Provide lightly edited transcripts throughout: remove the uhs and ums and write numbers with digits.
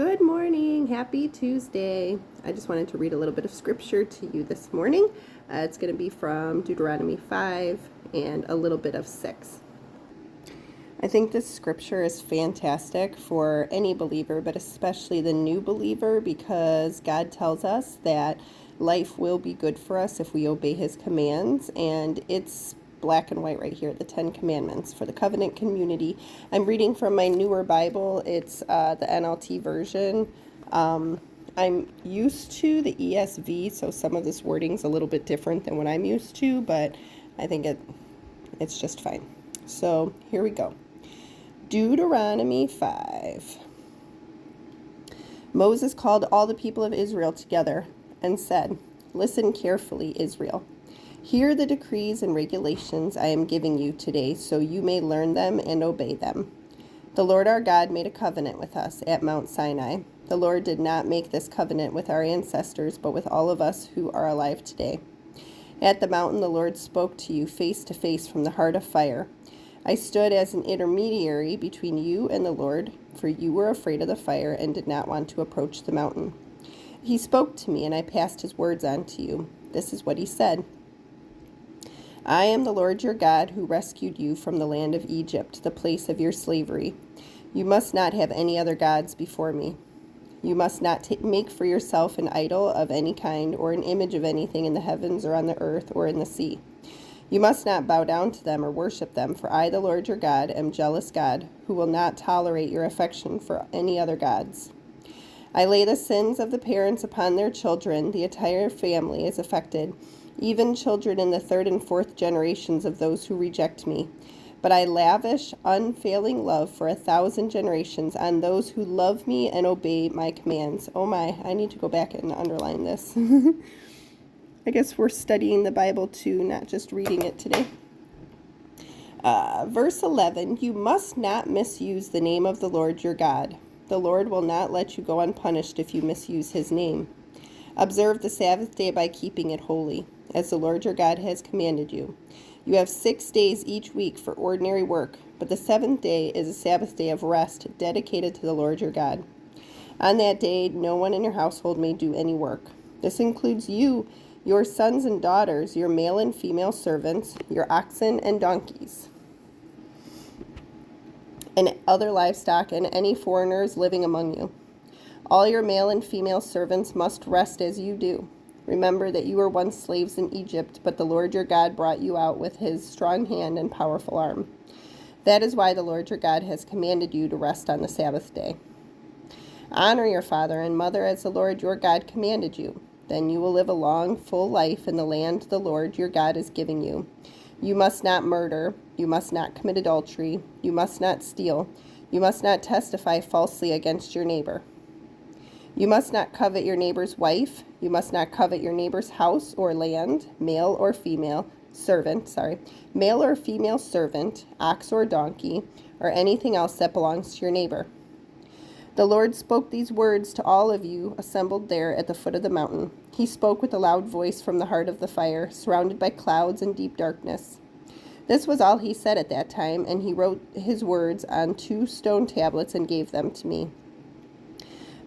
Good morning. Happy Tuesday. I just wanted to read a little bit of scripture to you this morning. It's going to be from Deuteronomy 5 and a little bit of 6. I think this scripture is fantastic for any believer, but especially the new believer, because God tells us that life will be good for us if we obey His commands, and it's black and white right here, the 10 Commandments for the covenant community. I'm reading from my newer Bible. It's the NLT version. I'm used to the ESV, so some of this wording's a little bit different than what I'm used to, but I think it's just fine. So here we go. Deuteronomy 5. Moses called all the people of Israel together and said, "Listen carefully, Israel. Hear the decrees and regulations I am giving you today, so you may learn them and obey them. The Lord our God made a covenant with us at Mount Sinai. The Lord did not make this covenant with our ancestors, but with all of us who are alive today. At the mountain, the Lord spoke to you face to face from the heart of fire. I stood as an intermediary between you and the Lord, for you were afraid of the fire and did not want to approach the mountain. He spoke to me, and I passed his words on to you. This is what he said. I am the Lord your God who rescued you from the land of Egypt, the place of your slavery. You must not have any other gods before me. You must not make for yourself an idol of any kind or an image of anything in the heavens or on the earth or in the sea. You must not bow down to them or worship them, for I, the Lord your God, am jealous God, who will not tolerate your affection for any other gods. I lay the sins of the parents upon their children. The entire family is affected, even children in the third and fourth generations of those who reject me. But I lavish unfailing love for 1,000 generations on those who love me and obey my commands." Oh my, I need to go back and underline this. I guess we're studying the Bible too, not just reading it today. Verse 11, you must not misuse the name of the Lord your God. The Lord will not let you go unpunished if you misuse his name. Observe the Sabbath day by keeping it holy, as the Lord your God has commanded you. You have 6 days each week for ordinary work, but the seventh day is a Sabbath day of rest dedicated to the Lord your God. On that day, no one in your household may do any work. This includes you, your sons and daughters, your male and female servants, your oxen and donkeys, and other livestock, and any foreigners living among you. All your male and female servants must rest as you do. Remember that you were once slaves in Egypt, but the Lord your God brought you out with his strong hand and powerful arm. That is why the Lord your God has commanded you to rest on the Sabbath day. Honor your father and mother as the Lord your God commanded you. Then you will live a long, full life in the land the Lord your God is giving you. You must not murder. You must not commit adultery. You must not steal. You must not testify falsely against your neighbor. You must not covet your neighbor's wife. You must not covet your neighbor's house or land, male or female servant, ox or donkey, or anything else that belongs to your neighbor. The Lord spoke these words to all of you assembled there at the foot of the mountain. He spoke with a loud voice from the heart of the fire, surrounded by clouds and deep darkness. This was all he said at that time, and he wrote his words on 2 stone tablets and gave them to me.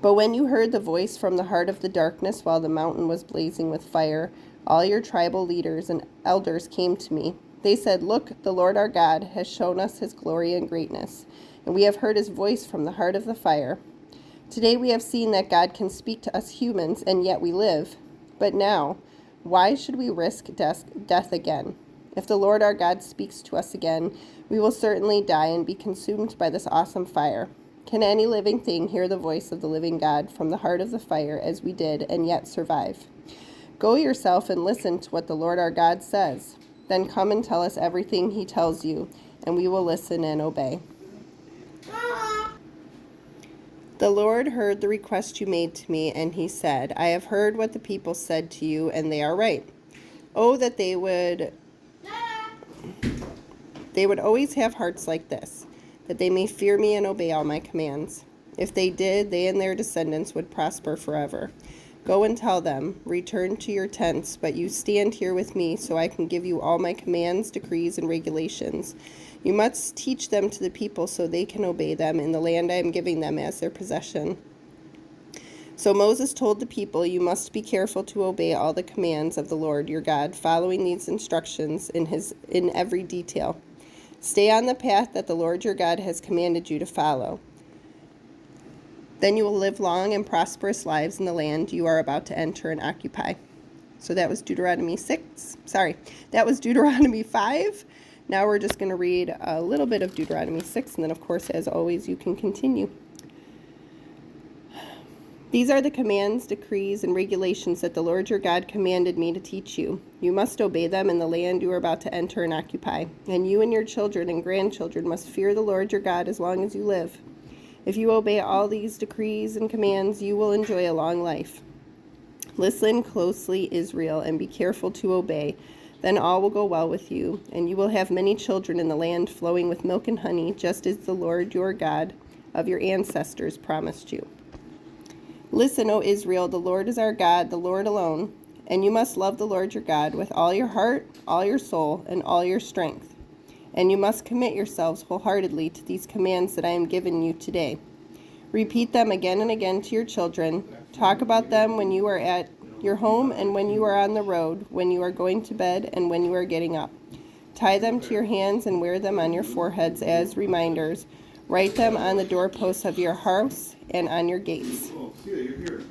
But when you heard the voice from the heart of the darkness while the mountain was blazing with fire, all your tribal leaders and elders came to me. They said, "Look, the Lord our God has shown us his glory and greatness, and we have heard his voice from the heart of the fire. Today we have seen that God can speak to us humans, and yet we live. But now, why should we risk death again? If the Lord our God speaks to us again, we will certainly die and be consumed by this awesome fire. Can any living thing hear the voice of the living God from the heart of the fire as we did and yet survive? Go yourself and listen to what the Lord our God says. Then come and tell us everything he tells you, and we will listen and obey." The Lord heard the request you made to me, and he said, "I have heard what the people said to you, and they are right. Oh, that they would always have hearts like this, that they may fear me and obey all my commands. If they did, they and their descendants would prosper forever. Go and tell them, return to your tents, but you stand here with me so I can give you all my commands, decrees, and regulations. You must teach them to the people so they can obey them in the land I am giving them as their possession. So Moses told the people, "You must be careful to obey all the commands of the Lord your God, following these instructions in every detail. Stay on the path that the Lord your God has commanded you to follow. Then you will live long and prosperous lives in the land you are about to enter and occupy." So that was Deuteronomy 6. Sorry, that was Deuteronomy 5. Now we're just going to read a little bit of Deuteronomy 6, and then, of course, as always, you can continue. "These are the commands, decrees, and regulations that the Lord your God commanded me to teach you. You must obey them in the land you are about to enter and occupy, and you and your children and grandchildren must fear the Lord your God as long as you live. If you obey all these decrees and commands, you will enjoy a long life. Listen closely, Israel, and be careful to obey. Then all will go well with you, and you will have many children in the land flowing with milk and honey, just as the Lord your God of your ancestors promised you. Listen, O Israel, the Lord is our God, the Lord alone, and you must love the Lord your God with all your heart, all your soul, and all your strength. And you must commit yourselves wholeheartedly to these commands that I am giving you today. Repeat them again and again to your children. Talk about them when you are at your home and when you are on the road, when you are going to bed and when you are getting up. Tie them to your hands and wear them on your foreheads as reminders. Write them on the doorposts of your house and on your gates." Oh, yeah, you're here.